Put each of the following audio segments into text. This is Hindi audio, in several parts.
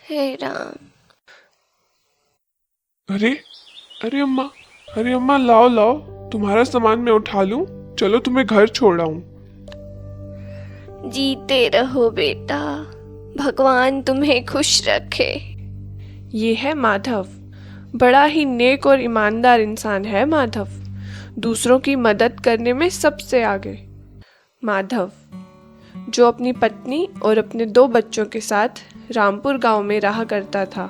हे राम। अरे अरे अम्मा, अरे अम्मा, लाओ लाओ, तुम्हारा सामान मैं उठा लूं। चलो तुम्हें घर छोड़ आऊं। जीते रहो बेटा, भगवान तुम्हें खुश रखे। ये है माधव। बड़ा ही नेक और ईमानदार इंसान है माधव। दूसरों की मदद करने में सबसे आगे। माधव जो अपनी पत्नी और अपने 2 बच्चों के साथ रामपुर गांव में रहा करता था।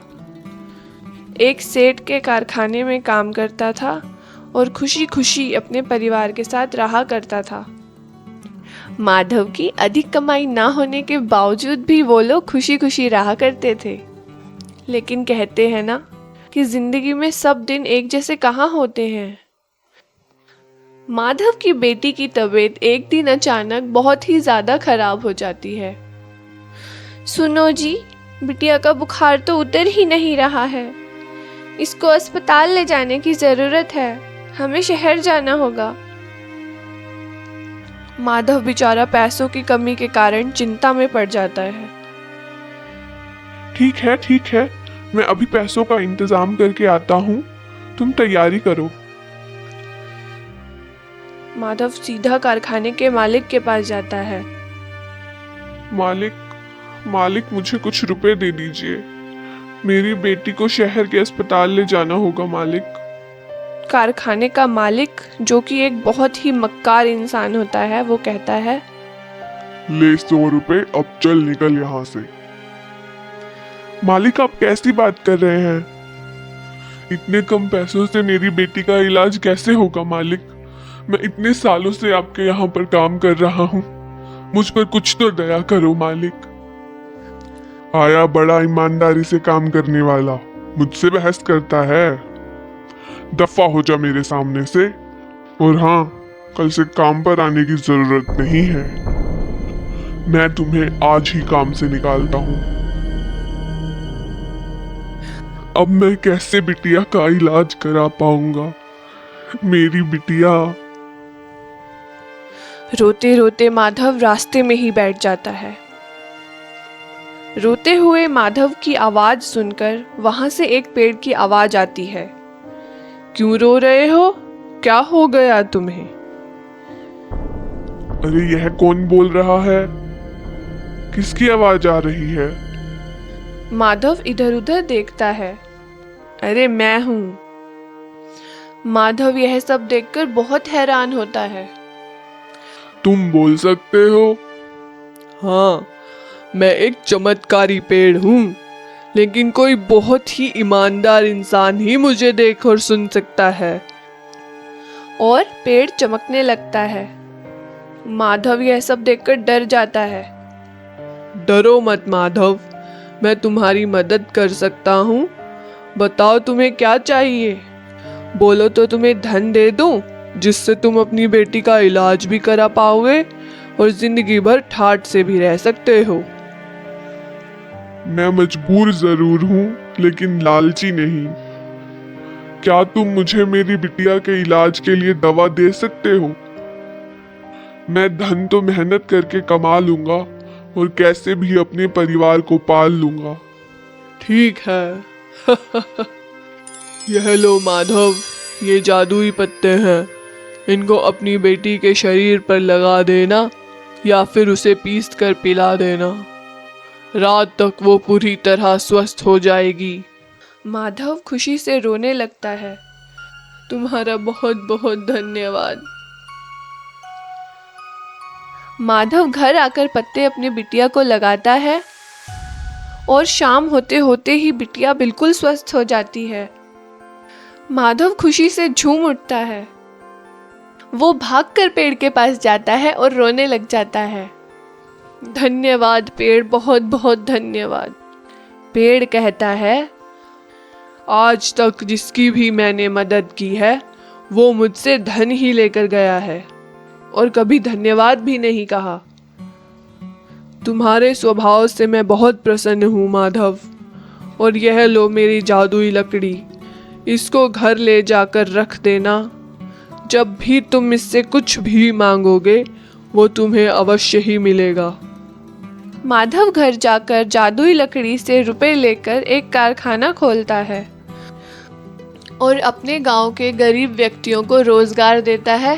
एक सेठ के कारखाने में काम करता था और खुशी खुशी अपने परिवार के साथ रहा करता था। माधव की अधिक कमाई ना होने के बावजूद भी वो लोग खुशी खुशी रहा करते थे। लेकिन कहते हैं ना कि जिंदगी में सब दिन एक जैसे कहाँ होते हैं। माधव की बेटी की तबीयत एक दिन अचानक बहुत ही ज्यादा खराब हो जाती है। सुनो जी, बिटिया का बुखार तो उतर ही नहीं रहा है। इसको अस्पताल ले जाने की जरूरत है। हमें शहर जाना होगा। माधव बेचारा पैसों की कमी के कारण चिंता में पड़ जाता है। ठीक है, मैं अभी पैसों का इंतजाम करके आता हूँ। तुम तैयारी करो। माधव सीधा कारखाने के मालिक के पास जाता है। मालिक, मुझे कुछ रुपए दे दीजिए। मेरी बेटी को शहर के अस्पताल ले जाना होगा मालिक। कारखाने का मालिक, जो कि एक बहुत ही मक्कार इंसान होता है, वो कहता है, ले 100 रुपए, अब चल निकल यहाँ से। मालिक, आप कैसी बात कर रहे हैं? इतने कम पैसों से मेरी बेटी का इलाज कैसे होगा मालिक? मैं इतने सालों से आपके यहाँ पर काम कर रहा हूँ। मुझ पर कुछ तो दया करो मालिक। आया बड़ा ईमानदारी से काम करने वाला, मुझसे बहस करता है। दफा हो जा मेरे सामने से। और हाँ, कल से काम पर आने की जरूरत नहीं है। मैं तुम्हें आज ही काम से निकालता हूँ। अब मैं कैसे बिटिया का इलाज करा पाऊंगा? मेरी बिटिया। रोते रोते माधव रास्ते में ही बैठ जाता है। रोते हुए माधव की आवाज सुनकर वहां से एक पेड़ की आवाज आती है। क्यों रो रहे हो? क्या हो गया तुम्हें? अरे यह कौन बोल रहा है? किसकी आवाज आ रही है? माधव इधर उधर देखता है। अरे मैं हूं। माधव यह सब देखकर बहुत हैरान होता है। तुम बोल सकते हो? हाँ, मैं एक चमत्कारी पेड़ हूँ, लेकिन कोई बहुत ही ईमानदार इंसान ही मुझे देख और सुन सकता है। और पेड़ चमकने लगता है। माधव यह सब देखकर डर जाता है। डरो मत माधव, मैं तुम्हारी मदद कर सकता हूँ। बताओ तुम्हें क्या चाहिए? बोलो तो तुम्हें धन दे दूं, जिससे तुम अपनी बेटी का इलाज भी करा पाओगे और जिंदगी भर ठाठ से भी रह सकते हो। मैं मजबूर जरूर हूँ, लेकिन लालची नहीं। क्या तुम मुझे मेरी बिटिया के इलाज के लिए दवा दे सकते हो? मैं धन तो मेहनत करके कमा लूंगा और कैसे भी अपने परिवार को पाल लूंगा। ठीक है। यह लो माधव, ये जादुई पत्ते हैं। इनको अपनी बेटी के शरीर पर लगा देना या फिर उसे पीस कर पिला देना। रात तक वो पूरी तरह स्वस्थ हो जाएगी। माधव खुशी से रोने लगता है। तुम्हारा बहुत बहुत धन्यवाद। माधव घर आकर पत्ते अपनी बिटिया को लगाता है और शाम होते होते ही बिटिया बिल्कुल स्वस्थ हो जाती है। माधव खुशी से झूम उठता है। वो भागकर पेड़ के पास जाता है और रोने लग जाता है। धन्यवाद पेड़, बहुत बहुत धन्यवाद। पेड़ कहता है, आज तक जिसकी भी मैंने मदद की है, वो मुझसे धन ही लेकर गया है और कभी धन्यवाद भी नहीं कहा। तुम्हारे स्वभाव से मैं बहुत प्रसन्न हूँ माधव। और यह लो मेरी जादुई लकड़ी, इसको घर ले जाकर रख देना। जब भी तुम इससे कुछ भी मांगोगे, वो तुम्हें अवश्य ही मिलेगा। माधव घर जाकर जादुई लकड़ी से रुपए लेकर एक कारखाना खोलता है और अपने गांव के गरीब व्यक्तियों को रोजगार देता है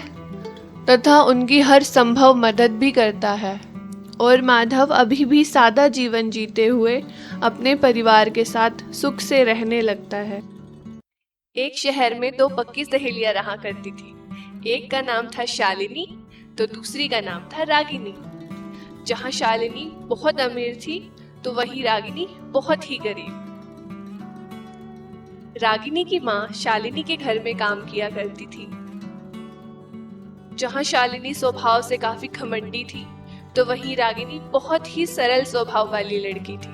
तथा उनकी हर संभव मदद भी करता है। और माधव अभी भी सादा जीवन जीते हुए अपने परिवार के साथ सुख से रहने लगता है। एक शहर में दो पक्की सहेलियां रहा करती थी। एक का नाम था शालिनी तो दूसरी का नाम था रागिनी। जहाँ शालिनी बहुत अमीर थी तो वहीं रागिनी बहुत ही गरीब। रागिनी की माँ शालिनी के घर में काम किया करती थी। जहाँ शालिनी स्वभाव से काफी घमंडी थी तो वहीं रागिनी बहुत ही सरल स्वभाव वाली लड़की थी।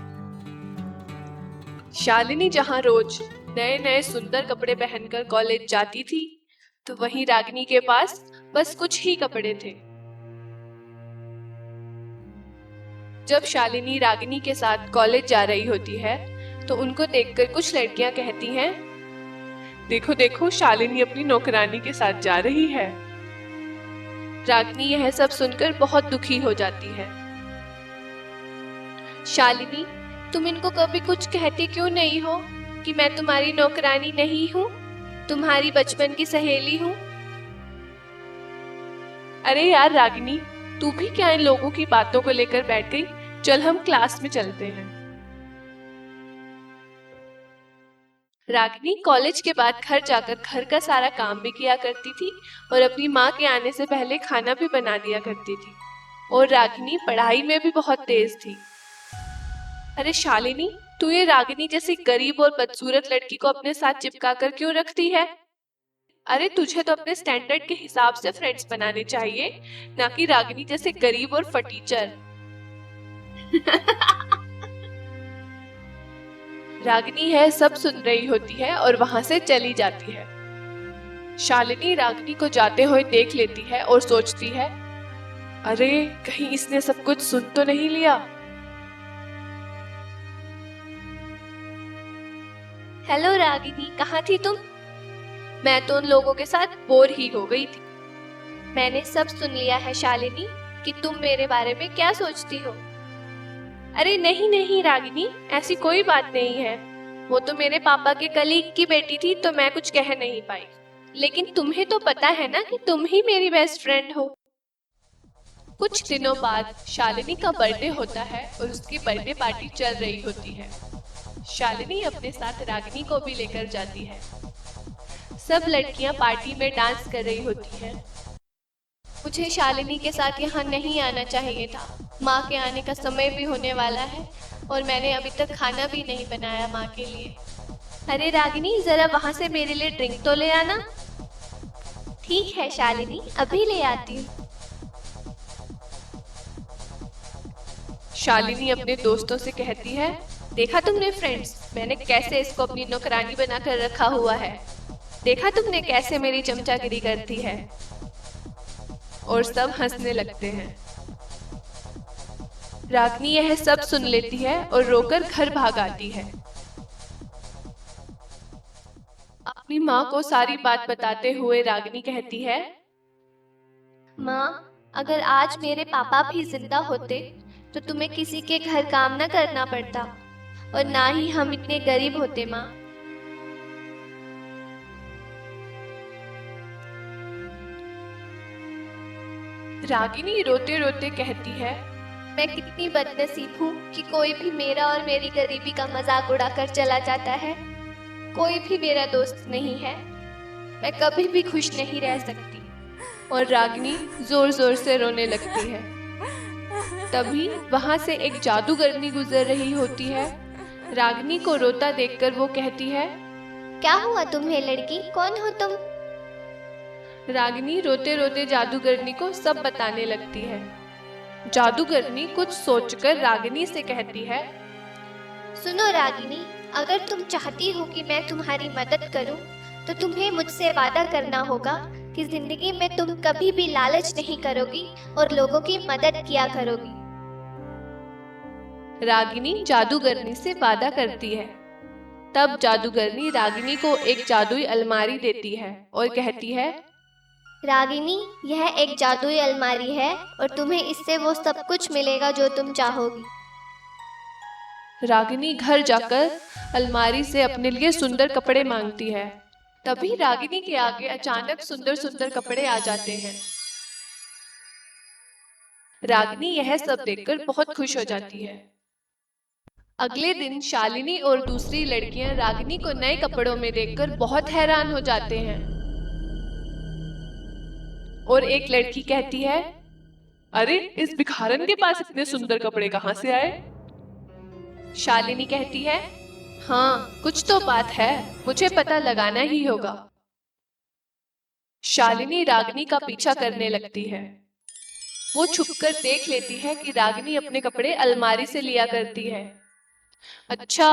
शालिनी जहाँ रोज नए नए सुंदर कपड़े पहनकर कॉलेज जाती थी तो वहीं रागिनी के पास बस कुछ ही कपड़े थे। जब शालिनी रागिनी के साथ कॉलेज जा रही होती है तो उनको देखकर कुछ लड़कियां कहती हैं, देखो देखो शालिनी अपनी नौकरानी के साथ जा रही है। रागिनी यह सब सुनकर बहुत दुखी हो जाती है। शालिनी, तुम इनको कभी कुछ कहती क्यों नहीं हो कि मैं तुम्हारी नौकरानी नहीं हूँ, तुम्हारी बचपन की सहेली हूँ। अरे यार रागिनी, तू भी क्या इन लोगों की बातों को लेकर बैठ गई? चल हम क्लास में चलते हैं। रागिनी कॉलेज के बाद घर जाकर घर का सारा काम भी किया करती थी और अपनी माँ के आने से पहले खाना भी बना दिया करती थी। और रागिनी पढ़ाई में भी बहुत तेज थी। अरे शालिनी, तू ये रागिनी जैसी गरीब और बदसूरत लड़की को अपने साथ चिपका कर क्यों रखती है? अरे तुझे तो अपने स्टैंडर्ड के हिसाब से फ्रेंड्स बनाने चाहिए, ना कि रागिनी जैसे गरीब और फटीचर। रागिनी है सब सुन रही होती है और वहां से चली जाती है। शालिनी रागिनी को जाते हुए देख लेती है और सोचती है, अरे कहीं इसने सब कुछ सुन तो नहीं लिया। हेलो रागिनी, कहाँ थी तुम? मैं तो उन लोगों के साथ बोर ही हो गई थी। मैंने सब सुन लिया है शालिनी कि तुम मेरे बारे में क्या सोचती हो। अरे नहीं नहीं रागिनी, ऐसी कोई बात नहीं है। वो तो मेरे पापा के कलीग की बेटी थी तो मैं कुछ कह नहीं पाई। लेकिन तुम्हें तो पता है ना कि तुम ही मेरी बेस्ट फ्रेंड हो। कुछ दिनों बाद शालिनी का बर्थडे होता है और उसकी बर्थडे पार्टी चल रही होती है। शालिनी अपने साथ रागिनी को भी लेकर जाती है। सब लड़कियां पार्टी में डांस कर रही होती हैं। मुझे शालिनी के साथ यहाँ नहीं आना चाहिए था। माँ के आने का समय भी होने वाला है और मैंने अभी तक खाना भी नहीं बनाया माँ के लिए। अरे रागिनी, जरा वहाँ से मेरे लिए ड्रिंक तो ले आना। ठीक है शालिनी, अभी ले आती हूँ। शालिनी अपने दोस्तों से कहती है, देखा तुमने फ्रेंड्स, मैंने कैसे इसको अपनी नौकरानी बनाकर रखा हुआ है। देखा तुमने कैसे मेरी चमचागिरी करती है। और सब हंसने लगते हैं। रागिनी यह सब सुन लेती है और रोकर घर भाग आती है। अपनी माँ को सारी बात बताते हुए रागिनी कहती है, माँ, अगर आज मेरे पापा भी जिंदा होते तो तुम्हें किसी के घर काम न करना पड़ता और ना ही हम इतने गरीब होते। माँ, रागिनी रोते रोते कहती है, मैं कितनी बदनसीब हूँ कि कोई भी मेरा और मेरी गरीबी का मजाक उड़ाकर चला जाता है। कोई भी मेरा दोस्त नहीं है। मैं कभी भी खुश नहीं रह सकती। और रागिनी जोर जोर से रोने लगती है। तभी वहां से एक जादूगरनी गुजर रही होती है। रागिनी को रोता देखकर वो कहती है, क्या हुआ तुम्हें लड़की, कौन हो तुम? रागिनी रोते रोते जादूगरनी को सब बताने लगती है। जादूगरनी कुछ सोचकर रागिनी से कहती है, सुनो रागिनी, अगर तुम चाहती हो कि मैं तुम्हारी मदद करूं, तो तुम्हें मुझसे वादा करना होगा कि जिंदगी में तुम कभी भी लालच नहीं करोगी और लोगों की मदद किया करोगी। रागिनी जादूगरनी से वादा करती है। तब जादूगरनी रागिनी को एक जादुई अलमारी देती है और कहती है, रागिनी, यह एक जादुई अलमारी है और तुम्हें इससे वो सब कुछ मिलेगा जो तुम चाहोगी। रागिनी घर जाकर अलमारी से अपने लिए सुंदर कपड़े मांगती है। तभी रागिनी के आगे अचानक सुंदर सुंदर कपड़े आ जाते हैं। रागिनी यह सब देखकर बहुत खुश हो जाती है। अगले दिन शालिनी और दूसरी लड़कियां रागिनी को नए कपड़ों में देखकर बहुत हैरान हो जाते हैं। और एक लड़की कहती है, अरे इस भिखारन के पास इतने सुंदर कपड़े कहाँ से आए? शालिनी कहती है, हाँ कुछ तो बात है, मुझे पता लगाना ही होगा। शालिनी रागिनी का पीछा करने लगती है। वो छुपकर देख लेती है कि रागिनी अपने कपड़े अलमारी से लिया करती है। अच्छा,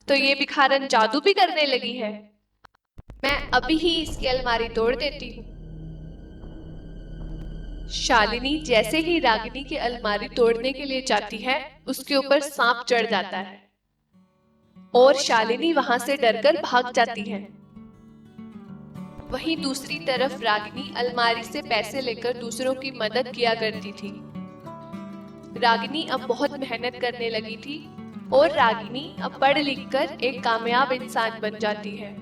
तो ये भिखारन जादू भी करने लगी है। मैं अभी ही इसकी अलमारी तोड़ देती हूँ। शालिनी जैसे ही रागिनी की अलमारी तोड़ने के लिए जाती है, उसके ऊपर सांप चढ़ जाता है और शालिनी वहां से डरकर भाग जाती है। वहीं दूसरी तरफ रागिनी अलमारी से पैसे लेकर दूसरों की मदद किया करती थी। रागिनी अब बहुत मेहनत करने लगी थी और रागिनी अब पढ़ लिख कर एक कामयाब इंसान बन जाती है।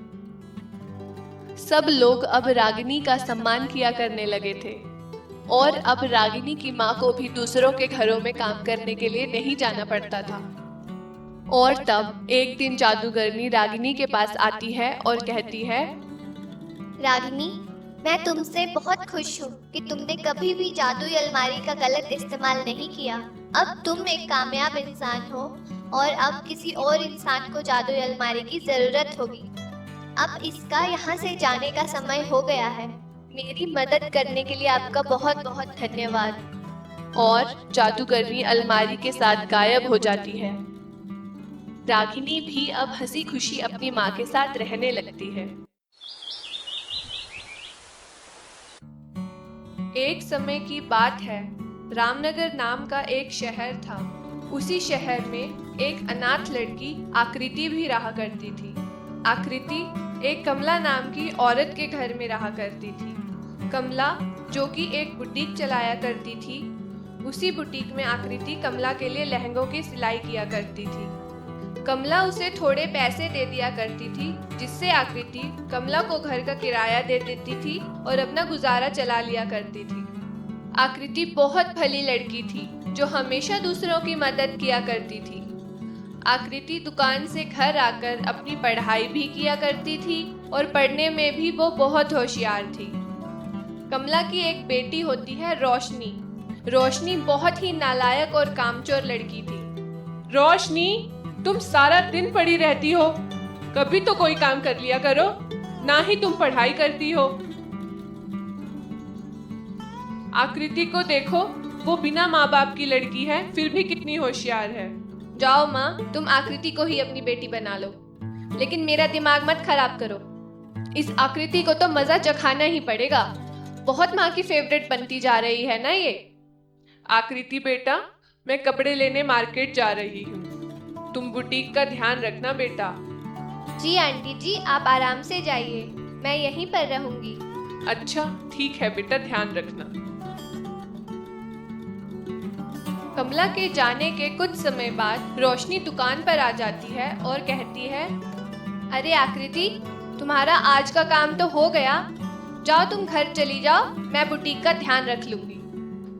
सब लोग अब रागिनी का सम्मान किया करने लगे थे और अब रागिनी की माँ को भी दूसरों के घरों में काम करने के लिए नहीं जाना पड़ता था। और तब एक दिन जादूगरनी रागिनी के पास आती है और कहती है, रागिनी, मैं तुमसे बहुत खुश हूँ कि तुमने कभी भी जादुई अलमारी का गलत इस्तेमाल नहीं किया। अब तुम एक कामयाब इंसान हो और अब किसी और इंसान को जादुई अलमारी की जरूरत होगी। अब इसका यहाँ से जाने का समय हो गया है। मेरी मदद करने के लिए आपका बहुत बहुत धन्यवाद। और जादूगरनी अलमारी के साथ गायब हो जाती है। रागिनी भी अब हंसी खुशी अपनी माँ के साथ रहने लगती है। एक समय की बात है, रामनगर नाम का एक शहर था। उसी शहर में एक अनाथ लड़की आकृति भी रहा करती थी। आकृति एक कमला नाम की औरत के घर में रहा करती थी। कमला, जो कि एक बुटीक चलाया करती थी, उसी बुटीक में आकृति कमला के लिए लहंगों की सिलाई किया करती थी। कमला उसे थोड़े पैसे दे दिया करती थी, जिससे आकृति कमला को घर का किराया दे देती थी और अपना गुजारा चला लिया करती थी। आकृति बहुत भली लड़की थी जो हमेशा दूसरों की मदद किया करती थी। आकृति दुकान से घर आकर अपनी पढ़ाई भी किया करती थी और पढ़ने में भी वो बहुत होशियार थी। कमला की एक बेटी होती है रोशनी। रोशनी बहुत ही नालायक और कामचोर लड़की थी। रोशनी, तुम सारा दिन पड़ी रहती हो, कभी तो कोई काम कर लिया करो, ना ही तुम पढ़ाई करती हो। आकृति को देखो, वो बिना माँ बाप की लड़की है, फिर भी कितनी होशियार है। जाओ माँ, तुम आकृति को ही अपनी बेटी बना लो, लेकिन मेरा दिमाग मत खराब करो। इस आकृति को तो मजा चखाना ही पड़ेगा। बहुत माँ की फेवरेट बनती जा रही है ना ये। आकृति बेटा, मैं कपड़े लेने मार्केट जा रही हूँ, तुम बुटीक का ध्यान रखना बेटा। जी आंटी जी, आप आराम से जाइए, मैं यहीं पर रहूंगी। अच्छा ठीक है बेटा, ध्यान रखना। कमला के जाने के कुछ समय बाद रोशनी दुकान पर आ जाती है और कहती है, अरे आकृति, तुम्हारा आज का काम तो हो गया, जाओ तुम घर चली जाओ, मैं बुटीक का ध्यान रख लूंगी।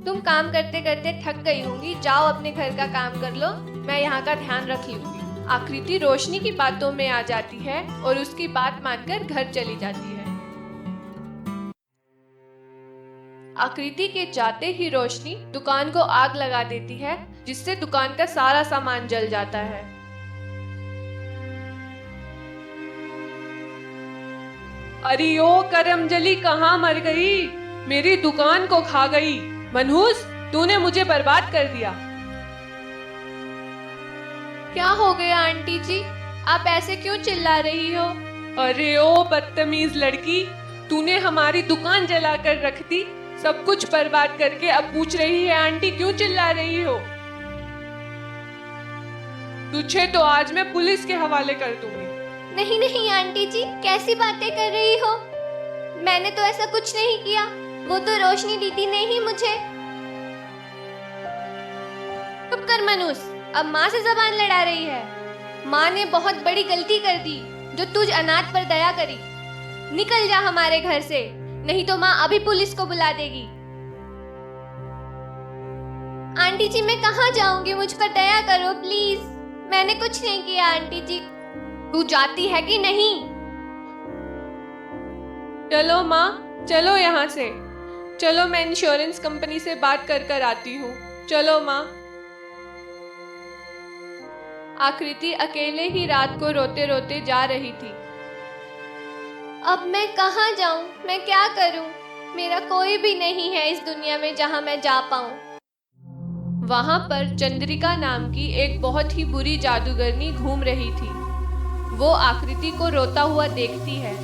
तुम काम करते करते थक गई होंगी, जाओ अपने घर का काम कर लो, मैं यहाँ का ध्यान रख लूंगी। आकृति रोशनी की बातों में आ जाती है और उसकी बात मानकर घर चली जाती है। आकृति के जाते ही रोशनी दुकान को आग लगा देती है, जिससे दुकान का सारा सामान जल जाता है। अरे ओ करमजली, कहाँ मर गई? मेरी दुकान को खा गई। मनहूस, तूने मुझे बर्बाद कर दिया। क्या हो गया आंटी जी, आप ऐसे क्यों चिल्ला रही हो? अरे ओ बदतमीज लड़की, तूने हमारी दुकान जलाकर रख दी, सब कुछ बर्बाद करके अब पूछ रही है आंटी क्यों चिल्ला रही हो? तुझे तो आज मैं पुलिस के हवाले कर दूंगी। नहीं नहीं आंटी जी, कैसी बातें कर रही हो? मैंने तो ऐसा कुछ नहीं किया, वो तो रोशनी दीदी ने ही मुझे। चुप कर मनूस, अब माँ से जबान लड़ा रही है। माँ ने बहुत बड़ी गलती कर दी जो तुझ अनाथ पर दया करी। निकल जा हमारे घर से, नहीं तो माँ अभी पुलिस को बुला देगी। आंटी जी मैं कहाँ जाऊंगी, मुझ पर दया करो प्लीज। मैंने कुछ नहीं किया आंटी जी। तू जाती है कि नहीं? चलो माँ, चलो यहाँ से। चलो मैं इंश्योरेंस कंपनी से बात कर आती हूँ। चलो माँ। आकृति अकेले ही रात को रोते रोते जा रही थी। अब मैं कहाँ जाऊं, मैं क्या करूं? मेरा कोई भी नहीं है इस दुनिया में जहां मैं जा पाऊं। वहां पर चंद्रिका नाम की एक बहुत ही बुरी जादूगरनी घूम रही थी। वो आकृति को रोता हुआ देखती है।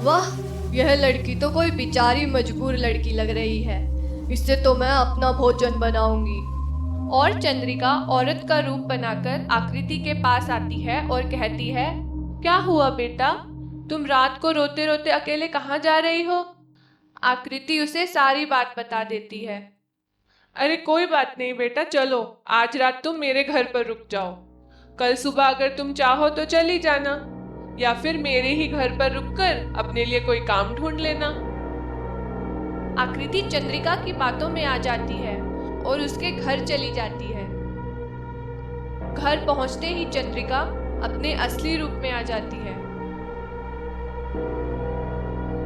वाह, यह लड़की तो कोई बेचारी मजबूर लड़की लग रही है। इससे तो मैं अपना भोजन बनाऊंगी। और चंद्रिका औरत का रूप बनाकर आकृति के पास आती है और कहती है, क्या हुआ बेटा, तुम रात को रोते रोते अकेले कहाँ जा रही हो? आकृति उसे सारी बात बता देती है। अरे कोई बात नहीं बेटा, चलो आज रात तुम मेरे घर पर रुक जाओ। कल सुबह अगर तुम चाहो तो चली जाना, या फिर मेरे ही घर पर रुककर अपने लिए कोई काम ढूंढ लेना। आकृति चंद्रिका की बातों में आ जाती है और उसके घर चली जाती है। घर पहुंचते ही चंद्रिका अपने असली रूप में आ जाती है।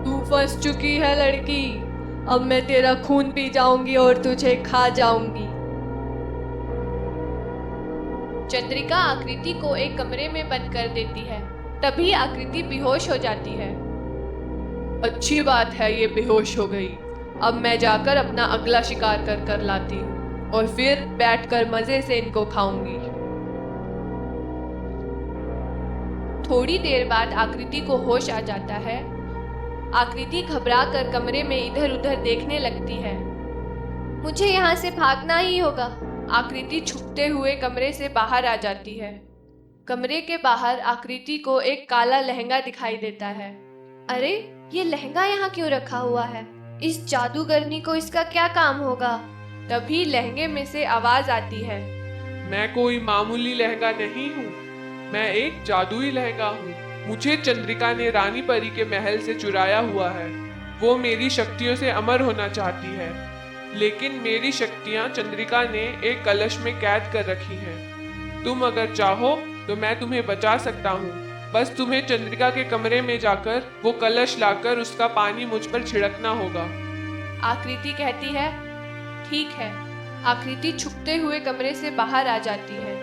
तू फंस चुकी है लड़की, अब मैं तेरा खून पी जाऊंगी और तुझे खा जाऊंगी। चंद्रिका आकृति को एक कमरे में बंद कर देती है। तभी आकृति बेहोश हो जाती है। अच्छी बात है ये बेहोश हो गई। अब मैं जाकर अपना अगला शिकार कर लाती हूँ और फिर बैठकर मजे से इनको खाऊंगी। थोड़ी देर बाद आकृति को होश आ जाता है। आकृति घबरा कर कमरे में इधर उधर देखने लगती है। मुझे यहाँ से भागना ही होगा। आकृति छुपते हुए कमरे से बाहर आ जाती है। कमरे के बाहर आकृति को एक काला लहंगा दिखाई देता है। अरे, ये लहंगा यहाँ क्यों रखा हुआ है? इस जादूगरनी को इसका क्या काम होगा? तभी लहंगे में से आवाज आती है, मैं कोई मामूली लहंगा नहीं हूँ, मैं एक जादुई लहंगा हूँ। मुझे चंद्रिका ने रानी परी के महल से चुराया हुआ है। वो मेरी शक्तियों से अमर होना चाहती है, लेकिन मेरी शक्तियाँ चंद्रिका ने एक कलश में कैद कर रखी हैं। तुम अगर चाहो तो मैं तुम्हें बचा सकता हूँ। बस तुम्हें चंद्रिका के कमरे में जाकर वो कलश लाकर उसका पानी मुझ पर छिड़कना होगा। आकृति कहती है, ठीक है। आकृति छुपते हुए कमरे से बाहर आ जाती है।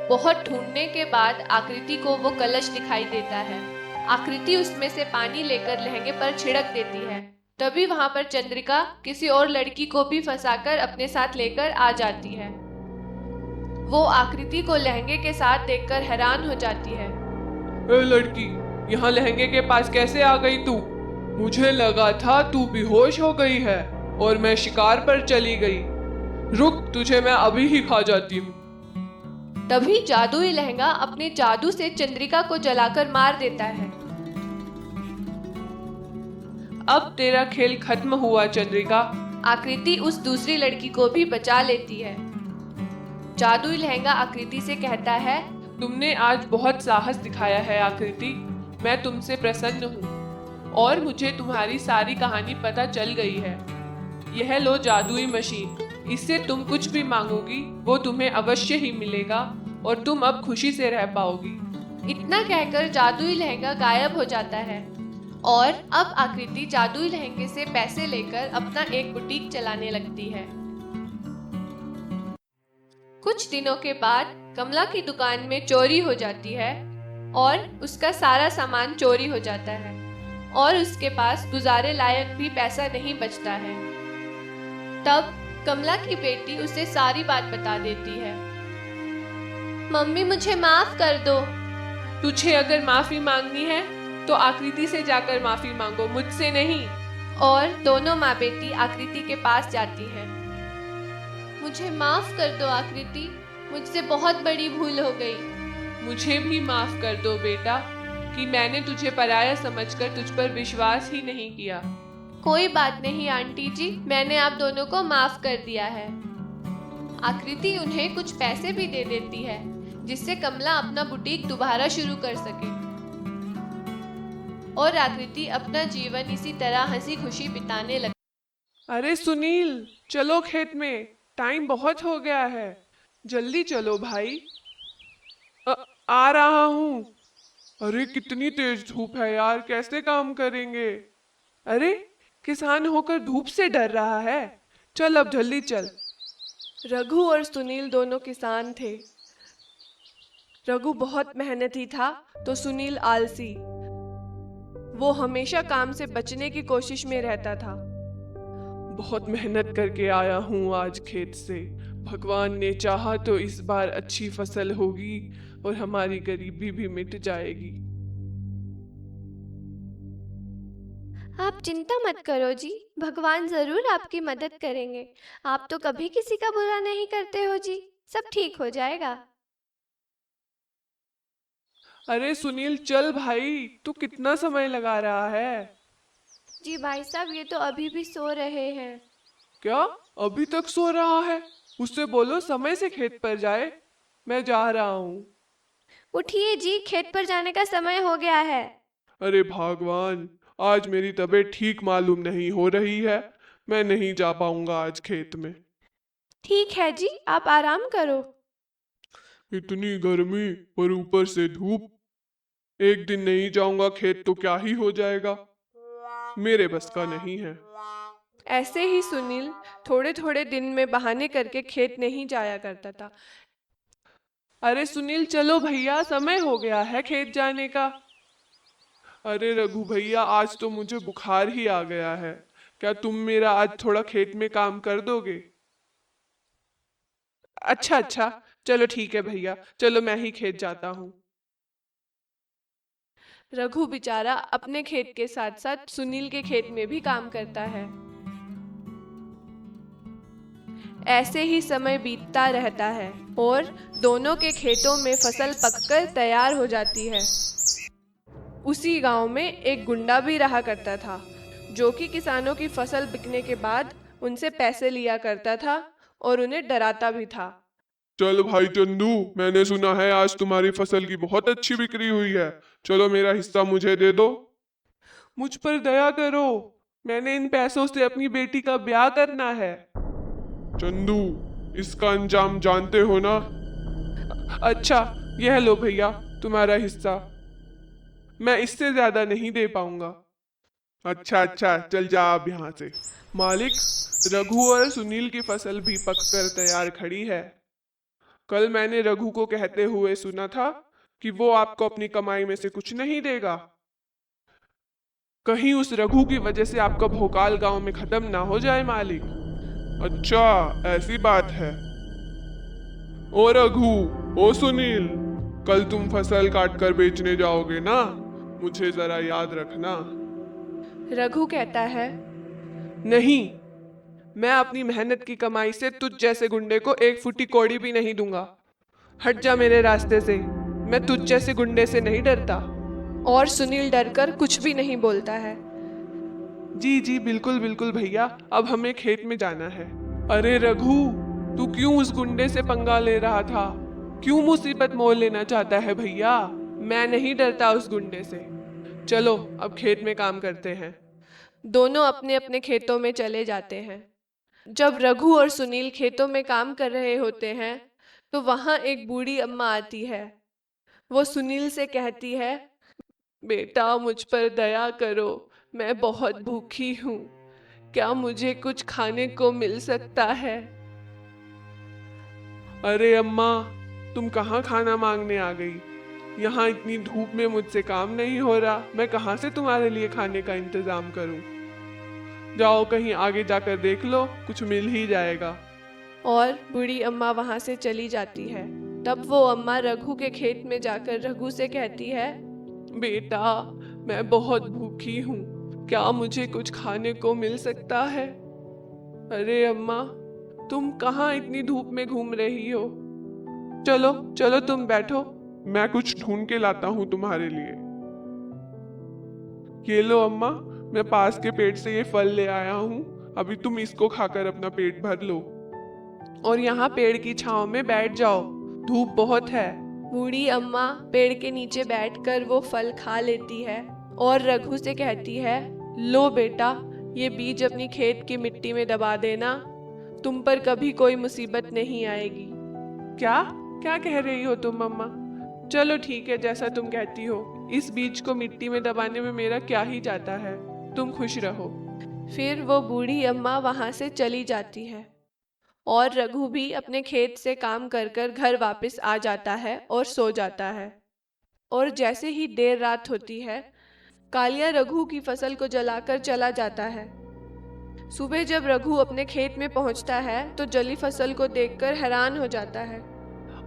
बहुत ढूंढने के बाद आकृति को वो कलश दिखाई देता है। आकृति उसमें से पानी लेकर लहंगे पर छिड़क देती है। तभी वहां पर चंद्रिका किसी और लड़की को भी फंसाकर अपने साथ लेकर आ जाती है। वो आकृति को लहंगे के साथ देखकर हैरान हो जाती है। ए लड़की, यहाँ लहंगे के पास कैसे आ गई तू? मुझे लगा था तू बेहोश हो गई है और मैं शिकार पर चली गई। रुक, तुझे मैं अभी ही खा जाती हूँ। तभी जादुई लहंगा अपने जादू से चंद्रिका को जलाकर मार देता है। अब तेरा खेल खत्म हुआ चंद्रिका। आकृति उस दूसरी लड़की को भी बचा लेती है। जादुई लहंगा आकृति से कहता है, तुमने आज बहुत साहस दिखाया है आकृति, मैं तुमसे प्रसन्न हूँ और मुझे तुम्हारी सारी कहानी पता चल गई है। यह लो जादुई मशीन, इससे तुम कुछ भी मांगोगी वो तुम्हें अवश्य ही मिलेगा और तुम अब खुशी से रह पाओगी। इतना कहकर जादुई लहंगा गायब हो जाता है और अब आकृति जादुई लहंगे से पैसे लेकर अपना एक बुटीक चलाने लगती है। कुछ दिनों के बाद कमला की दुकान में चोरी हो जाती है और उसका सारा सामान चोरी हो जाता है और उसके पास गुजारे लायक भी पैसा नहीं बचता है। तब कमला की बेटी उसे सारी बात बता देती है। मम्मी, मुझे माफ कर दो। तुझे अगर माफी मांगनी है तो आकृति से जाकर माफी मांगो, मुझसे नहीं। और दोनों माँ बेटी आकृति के पास जाती हैं। मुझे माफ कर दो आकृति, मुझसे बहुत बड़ी भूल हो गई। मुझे भी माफ कर दो बेटा कि मैंने तुझे पराया समझकर तुझ पर विश्वास ही नहीं किया। कोई बात नहीं आंटी जी, मैंने आप दोनों को माफ कर दिया है। आकृति उन्हें कुछ पैसे भी दे देती है, जिससे कमला अपना बुटीक दोबारा शुरू कर सके और आकृति अपना जीवन इसी तरह हंसी खुशी बिताने लगी। अरे सुनील, चलो खेत में, टाइम बहुत हो गया है, जल्दी चलो भाई। आ रहा हूँ। अरे कितनी तेज धूप है यार, कैसे काम करेंगे। अरे किसान होकर धूप से डर रहा है, चल अब जल्दी चल। रघु और सुनील दोनों किसान थे। रघु बहुत मेहनती था तो सुनील आलसी। वो हमेशा काम से बचने की कोशिश में रहता था। बहुत मेहनत करके आया हूँ आज खेत से, भगवान ने चाहा तो इस बार अच्छी फसल होगी और हमारी गरीबी भी मिट जाएगी। आप चिंता मत करो जी, भगवान जरूर आपकी मदद करेंगे। आप तो कभी किसी का बुरा नहीं करते हो जी, सब ठीक हो जाएगा। अरे सुनील चल भाई, तू कितना समय लगा रहा है। जी भाई साहब, ये तो अभी भी सो रहे हैं। क्या अभी तक सो रहा है? उससे बोलो समय से खेत पर जाए, मैं जा रहा हूँ। उठिए जी, खेत पर जाने का समय हो गया है। अरे भगवान, आज मेरी तबीयत ठीक मालूम नहीं हो रही है, मैं नहीं जा पाऊंगा आज खेत में। ठीक है जी, आप आराम करो। इतनी गर्मी और ऊपर से धूप, एक दिन नहीं जाऊंगा खेत तो क्या ही हो जाएगा, मेरे बस का नहीं है। ऐसे ही सुनील थोड़े थोड़े दिन में बहाने करके खेत नहीं जाया करता था। अरे सुनील चलो भैया, समय हो गया है खेत जाने का। अरे रघु भैया, आज तो मुझे बुखार ही आ गया है, क्या तुम मेरा आज थोड़ा खेत में काम कर दोगे? अच्छा अच्छा, चलो ठीक है भैया, चलो मैं ही खेत जाता हूँ। रघु बेचारा अपने खेत के साथ साथ सुनील के खेत में भी काम करता है। ऐसे ही समय बीतता रहता है और दोनों के खेतों में फसल पककर तैयार हो जाती है। उसी गांव में एक गुंडा भी रहा करता था, जो कि किसानों की फसल बिकने के बाद उनसे पैसे लिया करता था और उन्हें डराता भी था। चल भाई चंदू, मैंने सुना है आज तुम्हारी फसल की बहुत अच्छी बिक्री हुई है, चलो मेरा हिस्सा मुझे दे दो। मुझ पर दया करो, मैंने इन पैसों से अपनी बेटी का ब्याह करना है। चंदू, इसका अंजाम जानते हो ना? अच्छा, यह लो भैया तुम्हारा हिस्सा, मैं इससे ज्यादा नहीं दे पाऊंगा। अच्छा अच्छा, चल जा अब यहाँ से। मालिक, रघु और सुनील की फसल भी पककर तैयार खड़ी है। कल मैंने रघु को कहते हुए सुना था कि वो आपको अपनी कमाई में से कुछ नहीं देगा। कहीं उस रघु की वजह से आपका भोकाल गांव में खत्म ना हो जाए मालिक। अच्छा, ऐसी बात है। ओ रघु, ओ सुनील, कल तुम फसल काट कर बेचने जाओगे ना, मुझे जरा याद रखना। रघु कहता है, नहीं, मैं अपनी मेहनत की कमाई से तुझ जैसे गुंडे को एक फुटी कौड़ी भी नहीं दूंगा। हट जा मेरे रास्ते से, मैं तुझ जैसे गुंडे से नहीं डरता। और सुनील डरकर कुछ भी नहीं बोलता है। जी जी बिल्कुल बिल्कुल भैया, अब हमें खेत में जाना है। अरे रघु, तू क्यों उस गुंडे से पंगा ले रहा था? क्यों मुसीबत मोल लेना चाहता है भैया? मैं नहीं डरता उस गुंडे से। चलो अब खेत में काम करते हैं। दोनों अपने अपने खेतों में चले जाते हैं। जब रघु और सुनील खेतों में काम कर रहे होते हैं तो वहां एक बूढ़ी अम्मा आती है। वो सुनील से कहती है, बेटा मुझ पर दया करो, मैं बहुत भूखी हूँ, क्या मुझे कुछ खाने को मिल सकता है? अरे अम्मा, तुम कहाँ खाना मांगने आ गई? यहाँ इतनी धूप में मुझसे काम नहीं हो रहा, मैं कहाँ से तुम्हारे लिए खाने का इंतजाम करूँ? जाओ कहीं आगे जाकर देख लो, कुछ मिल ही जाएगा। और बूढ़ी अम्मा वहां से चली जाती है। तब वो अम्मा रघु के खेत में जाकर रघु से कहती है, बेटा मैं बहुत भूखी हूँ, क्या मुझे कुछ खाने को मिल सकता है? अरे अम्मा, तुम कहाँ इतनी धूप में घूम रही हो? चलो चलो तुम बैठो, मैं कुछ ढूंढ के लाता हूँ तुम्हारे लिए। ये लो अम्मा, मैं पास के पेड़ से ये फल ले आया हूँ, अभी तुम इसको खाकर अपना पेट भर लो। और यहाँ पेड़ की छांव में बैठ जाओ, धूप बहुत है। बूढ़ी अम्मा पेड़ के नीचे बैठकर वो फल खा लेती है और रघु से कहती है, लो बेटा, ये बीज अपनी खेत की मिट्टी में दबा देना, तुम पर कभी कोई मुसीबत नहीं आएगी। क्या क्या कह रही हो तुम अम्मा? चलो ठीक है, जैसा तुम कहती हो। इस बीज को मिट्टी में दबाने में मेरा क्या ही जाता है, तुम खुश रहो। फिर वो बूढ़ी अम्मा वहां से चली जाती है और रघु भी अपने खेत से काम कर कर घर वापस आ जाता है और सो जाता है। और जैसे ही देर रात होती है, कालिया रघु की फसल को जलाकर चला जाता है। सुबह जब रघु अपने खेत में पहुंचता है तो जली फसल को देखकर हैरान हो जाता है।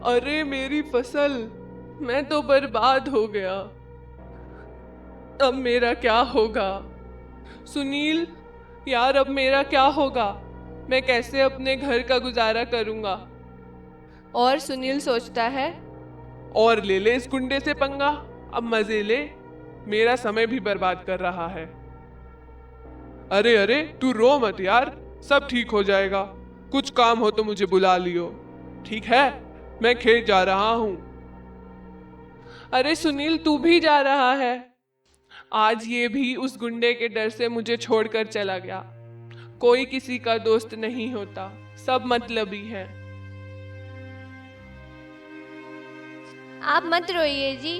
अरे मेरी फसल, मैं तो बर्बाद हो गया। अब मेरा क्या होगा? सुनील यार, अब मेरा क्या होगा? मैं कैसे अपने घर का गुजारा करूंगा? और सुनील सोचता है, और ले ले इस गुंडे से पंगा, अब मजे ले, मेरा समय भी बर्बाद कर रहा है। अरे अरे तू रो मत यार, सब ठीक हो जाएगा। कुछ काम हो तो मुझे बुला लियो, ठीक है? मैं खेत जा रहा हूं। अरे सुनील, तू भी जा रहा है? आज ये भी उस गुंडे के डर से मुझे छोड़कर चला गया। कोई किसी का दोस्त नहीं होता, सब मतलबी हैं। आप मत रोइए जी,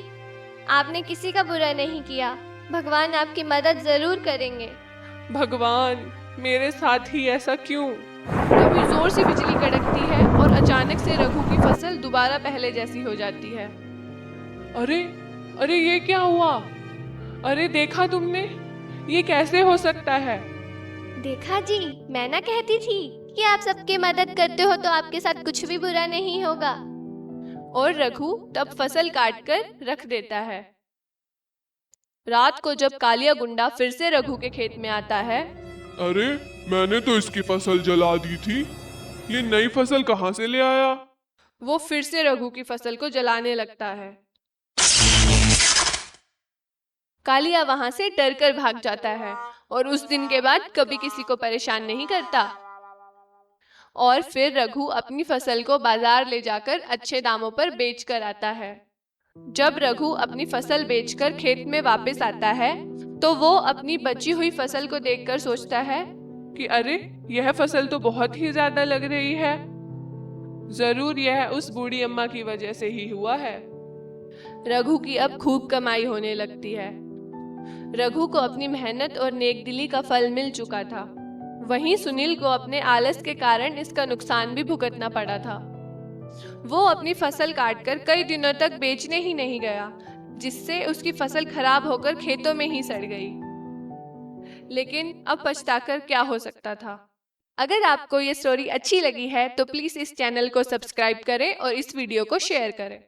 आपने किसी का बुरा नहीं किया, भगवान आपकी मदद जरूर करेंगे। भगवान मेरे साथ ही ऐसा क्यों? तभी जोर से बिजली कड़कती है और अचानक से रघु की फसल दोबारा पहले जैसी हो जाती है। अरे अरे ये क्या हुआ? अरे देखा तुमने, ये कैसे हो सकता है? देखा जी, मैं ना कहती थी कि आप सबकी मदद करते हो तो आपके साथ कुछ भी बुरा नहीं होगा। और रघु तब फसल काटकर रख देता है। रात को जब कालिया गुंडा फिर से रघु के खेत में आता है, अरे मैंने तो इसकी फसल जला दी थी, ये नई फसल कहाँ से ले आया? वो फिर से रघु की फसल को जलाने लगता है। कालिया वहां से डरकर भाग जाता है और उस दिन के बाद कभी किसी को परेशान नहीं करता। और फिर रघु अपनी फसल को बाजार ले जाकर अच्छे दामों पर बेच कर आता है। जब रघु अपनी फसल बेचकर खेत में वापस आता है तो वो अपनी बची हुई फसल को देखकर सोचता है कि अरे यह फसल तो बहुत ही ज्यादा लग रही है, जरूर यह उस बूढ़ी अम्मा की वजह से ही हुआ है। रघु की अब खूब कमाई होने लगती है। रघु को अपनी मेहनत और नेकदिली का फल मिल चुका था। वहीं सुनील को अपने आलस के कारण इसका नुकसान भी भुगतना पड़ा था। वो अपनी फसल काटकर कई दिनों तक बेचने ही नहीं गया, जिससे उसकी फसल खराब होकर खेतों में ही सड़ गई। लेकिन अब पछताकर क्या हो सकता था। अगर आपको ये स्टोरी अच्छी लगी है तो प्लीज इस चैनल को सब्सक्राइब करें और इस वीडियो को शेयर करें।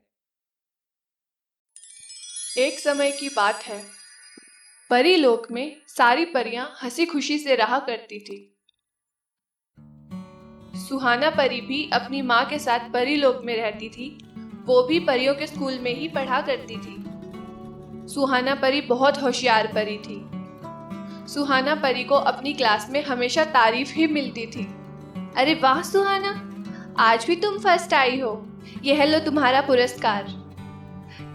एक समय की बात है, परी लोक में सारी परियां हंसी खुशी से रहा करती थी। सुहाना परी भी अपनी माँ के साथ परी लोक में रहती थी। वो भी परियों के स्कूल में ही पढ़ा करती थी। सुहाना परी बहुत होशियार परी थी। सुहाना परी को अपनी क्लास में हमेशा तारीफ ही मिलती थी। अरे वाह सुहाना, आज भी तुम फर्स्ट आई हो, यह लो तुम्हारा पुरस्कार।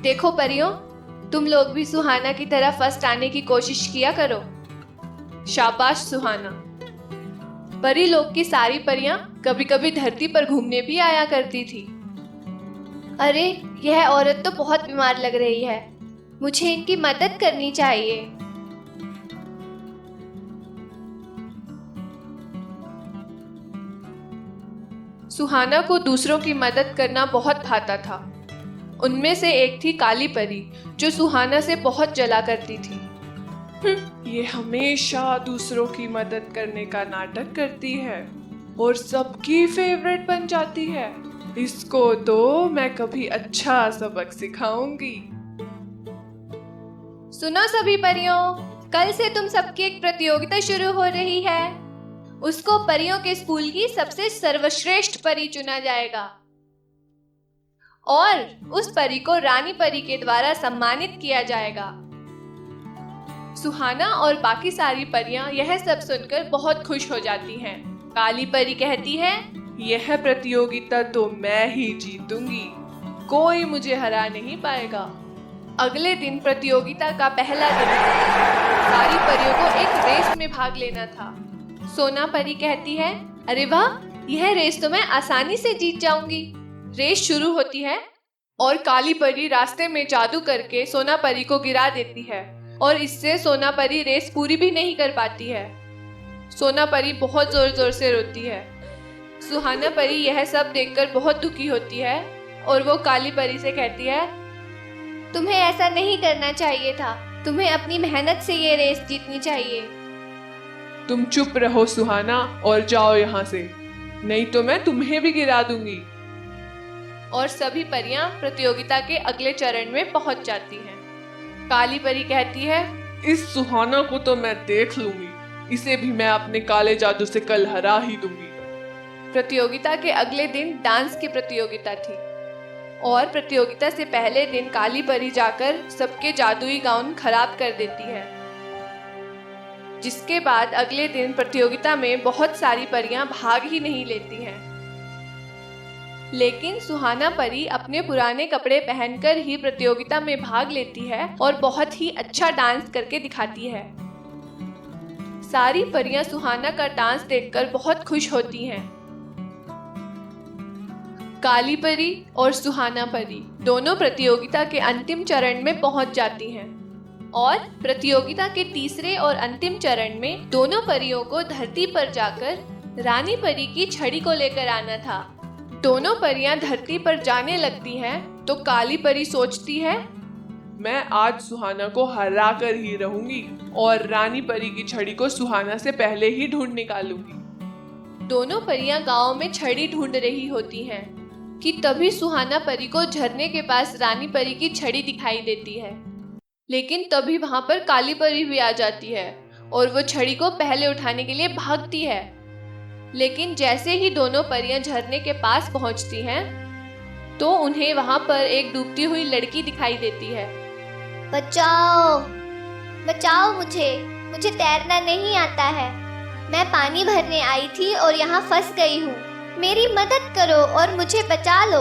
देखो परियों, तुम लोग भी सुहाना की तरह फर्स्ट आने की कोशिश किया करो। शाबाश सुहाना। परी लोक की सारी परियां कभी कभी धरती पर घूमने भी आया करती थी। अरे यह औरत तो बहुत बीमार लग रही है, मुझे इनकी मदद करनी चाहिए। सुहाना को दूसरों की मदद करना बहुत भाता था। उनमें से एक थी काली परी, जो सुहाना से बहुत जला करती थी। ये हमेशा दूसरों की मदद करने का नाटक करती है और सबकी फेवरेट बन जाती है। इसको तो मैं कभी अच्छा सबक सिखाऊंगी। सुनो सभी परियों, कल से तुम सबकी एक प्रतियोगिता शुरू हो रही है। उसको परियों के स्कूल की सबसे सर्वश्रेष्ठ परी चुना जाएगा और उस परी को रानी परी के द्वारा सम्मानित किया जाएगा। सुहाना और बाकी सारी परियां यह सब सुनकर बहुत खुश हो जाती हैं। काली परी कहती है, यह प्रतियोगिता तो मैं ही जीतूंगी, कोई मुझे हरा नहीं पाएगा। अगले दिन प्रतियोगिता का पहला दिन था। सारी परियों को एक रेस में भाग लेना था। सोना परी कहती है, अरे वाह, यह रेस तो मैं आसानी से जीत जाऊंगी। रेस शुरू होती है और काली परी रास्ते में जादू करके सोना परी को गिरा देती है और इससे सोना परी रेस पूरी भी नहीं कर पाती है। सोना परी बहुत जोर जोर से रोती है। सुहाना परी यह सब देखकर बहुत दुखी होती है और वो काली परी से कहती है, तुम्हें ऐसा नहीं करना चाहिए था, तुम्हें अपनी मेहनत से ये रेस जीतनी चाहिए। तुम चुप रहो सुहाना और जाओ यहाँ से, नहीं तो मैं तुम्हें भी गिरा दूंगी। और सभी परियां प्रतियोगिता के अगले चरण में पहुंच जाती हैं। काली परी कहती है, इस सुहाना को तो मैं देख लूंगी, इसे भी मैं अपने काले जादू से कल हरा ही दूंगी। प्रतियोगिता के अगले दिन डांस की प्रतियोगिता थी और प्रतियोगिता से पहले दिन काली परी जाकर सबके जादुई गाउन खराब कर देती है, जिसके बाद अगले दिन प्रतियोगिता में बहुत सारी परियां भाग ही नहीं लेती हैं। लेकिन सुहाना परी अपने पुराने कपड़े पहनकर ही प्रतियोगिता में भाग लेती है और बहुत ही अच्छा डांस करके दिखाती है। सारी परियां सुहाना का डांस देखकर बहुत खुश होती हैं। काली परी और सुहाना परी दोनों प्रतियोगिता के अंतिम चरण में पहुंच जाती हैं और प्रतियोगिता के तीसरे और अंतिम चरण में दोनों परियों को धरती पर जाकर रानी परी की छड़ी को लेकर आना था। दोनों परियां धरती पर जाने लगती हैं तो काली परी सोचती है, मैं आज सुहाना को हरा कर ही रहूंगी और रानी परी की छड़ी को सुहाना से पहले ही ढूंढ निकालूंगी। दोनों परियां गांव में छड़ी ढूंढ रही होती हैं कि तभी सुहाना परी को झरने के पास रानी परी की छड़ी दिखाई देती है। लेकिन तभी वहां पर काली परी भी आ जाती है और वो छड़ी को पहले उठाने के लिए भागती है। लेकिन जैसे ही दोनों परियां झरने के पास पहुंचती हैं तो उन्हें वहां पर एक डूबती हुई लड़की दिखाई देती है। बचाओ, बचाओ मुझे तैरना नहीं आता है। मैं पानी भरने आई थी और यहाँ फंस गई हूँ। मेरी मदद करो और मुझे बचा लो।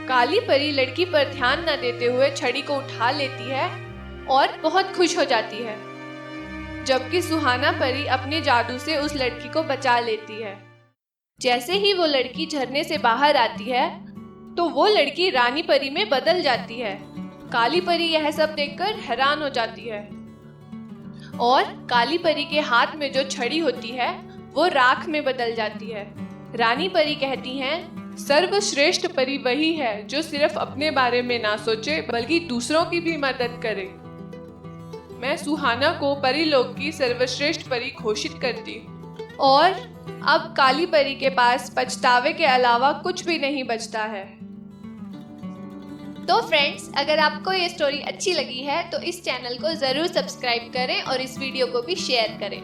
काली परी लड़की पर ध्यान न देते हुए छड़ी को उठा लेती है और बहुत खुश हो जाती है, जबकि सुहाना परी अपने जादू से उस लड़की को बचा लेती है। जैसे ही वो लड़की झरने से बाहर आती है तो वो लड़की रानी परी में बदल जाती है। काली परी यह सब देखकर हैरान हो जाती है और काली परी के हाथ में जो छड़ी होती है वो राख में बदल जाती है। रानी परी कहती हैं, सर्वश्रेष्ठ परी वही है जो सिर्फ अपने बारे में ना सोचे बल्कि दूसरों की भी मदद करे। मैं सुहाना को परीलोक की सर्वश्रेष्ठ परी घोषित करती हूँ। और अब काली परी के पास पछतावे के अलावा कुछ भी नहीं बचता है। तो फ्रेंड्स, अगर आपको ये स्टोरी अच्छी लगी है तो इस चैनल को ज़रूर सब्सक्राइब करें और इस वीडियो को भी शेयर करें।